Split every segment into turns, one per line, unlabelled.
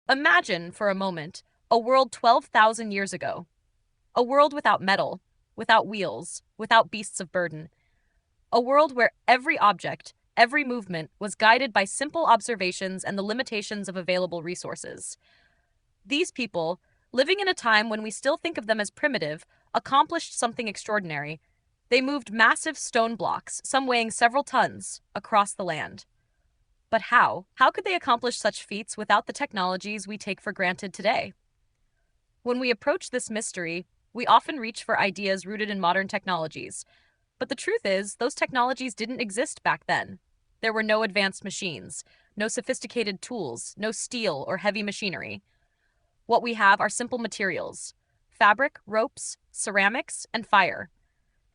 Imagine, for a moment, a world 12,000 years ago. A world without metal, without wheels, without beasts of burden. A world where every object, every movement was guided by simple observations and the limitations of available resources. These people, living in a time when we still think of them as primitive, accomplished something extraordinary. They moved massive stone blocks, some weighing several tons, across the land. But how? How could they accomplish such feats without the technologies we take for granted today? When we approach this mystery, we often reach for ideas rooted in modern technologies. But the truth is, those technologies didn't exist back then. There were no advanced machines, no sophisticated tools, no steel or heavy machinery. What we have are simple materials: fabric, ropes, ceramics, and fire.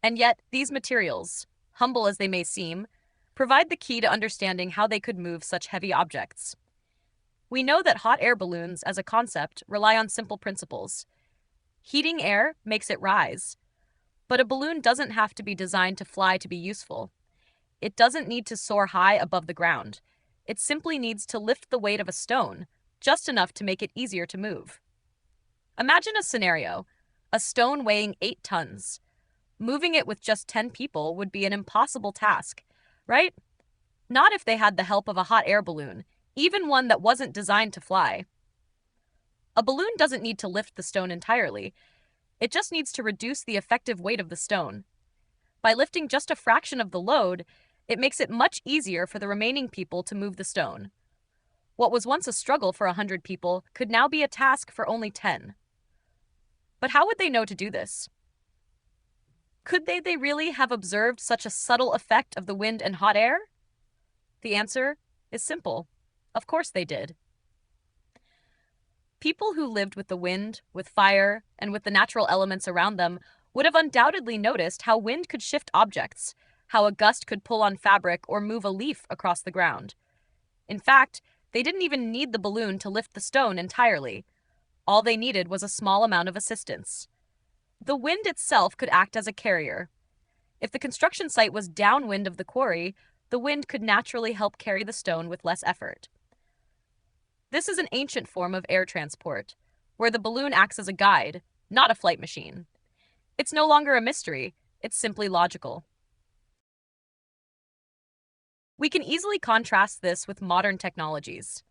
And yet, these materials, humble as they may seem, provide the key to understanding how they could move such heavy objects. We know that hot air balloons, as a concept, rely on simple principles. Heating air makes it rise. But a balloon doesn't have to be designed to fly to be useful. It doesn't need to soar high above the ground. It simply needs to lift the weight of a stone, just enough to make it easier to move. Imagine a scenario: a stone weighing 8 tons. Moving it with just 10 people would be an impossible task, right? Not if they had the help of a hot air balloon, even one that wasn't designed to fly. A balloon doesn't need to lift the stone entirely. It just needs to reduce the effective weight of the stone. By lifting just a fraction of the load, it makes it much easier for the remaining people to move the stone. What was once a struggle for 100 people could now be a task for only 10. But how would they know to do this? Could they really have observed such a subtle effect of the wind and hot air? The answer is simple. Of course they did. People who lived with the wind, with fire, and with the natural elements around them would have undoubtedly noticed how wind could shift objects, how a gust could pull on fabric or move a leaf across the ground. In fact, they didn't even need the balloon to lift the stone entirely. All they needed was a small amount of assistance. The wind itself could act as a carrier. If the construction site was downwind of the quarry, the wind could naturally help carry the stone with less effort. This is an ancient form of air transport, where the balloon acts as a guide, not a flight machine. It's no longer a mystery, it's simply logical. We can easily contrast this with modern technologies.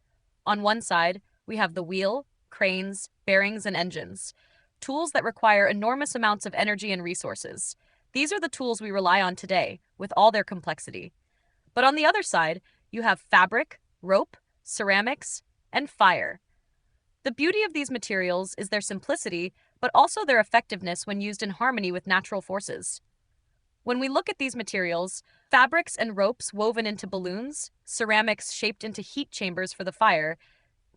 On one side, we have the wheel, cranes, bearings, and engines, tools that require enormous amounts of energy and resources. These are the tools we rely on today, with all their complexity. But on the other side, you have fabric, rope, ceramics, and fire. The beauty of these materials is their simplicity, but also their effectiveness when used in harmony with natural forces. When we look at these materials, fabrics and ropes woven into balloons, ceramics shaped into heat chambers for the fire,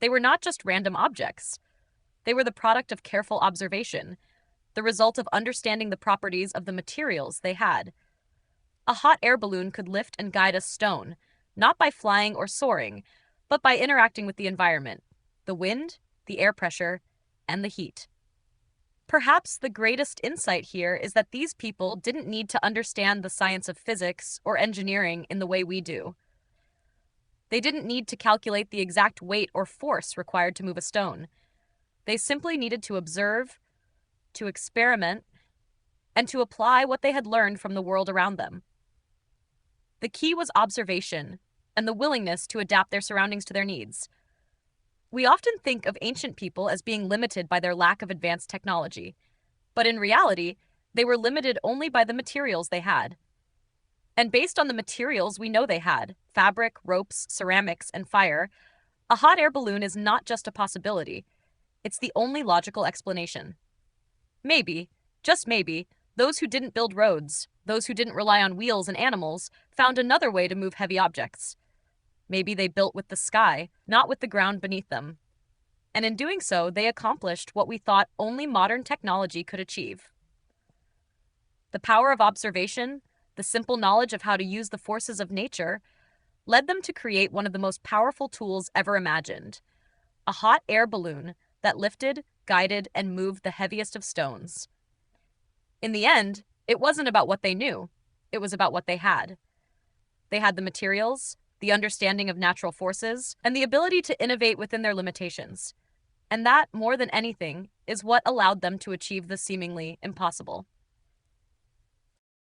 they were not just random objects. They were the product of careful observation, the result of understanding the properties of the materials they had. A hot air balloon could lift and guide a stone, not by flying or soaring, but by interacting with the environment, the wind, the air pressure, and the heat. Perhaps the greatest insight here is that these people didn't need to understand the science of physics or engineering in the way we do. They didn't need to calculate the exact weight or force required to move a stone. They simply needed to observe, to experiment, and to apply what they had learned from the world around them. The key was observation and the willingness to adapt their surroundings to their needs. We often think of ancient people as being limited by their lack of advanced technology, but in reality, they were limited only by the materials they had. And based on the materials we know they had, fabric, ropes, ceramics, and fire, a hot air balloon is not just a possibility, it's the only logical explanation. Maybe, just maybe, those who didn't build roads, those who didn't rely on wheels and animals, found another way to move heavy objects. Maybe they built with the sky, not with the ground beneath them. And in doing so, they accomplished what we thought only modern technology could achieve. The power of observation, the simple knowledge of how to use the forces of nature, led them to create one of the most powerful tools ever imagined: a hot air balloon that lifted, guided, and moved the heaviest of stones. In the end, it wasn't about what they knew, it was about what they had. They had the materials, the understanding of natural forces, and the ability to innovate within their limitations. And that, more than anything, is what allowed them to achieve the seemingly impossible.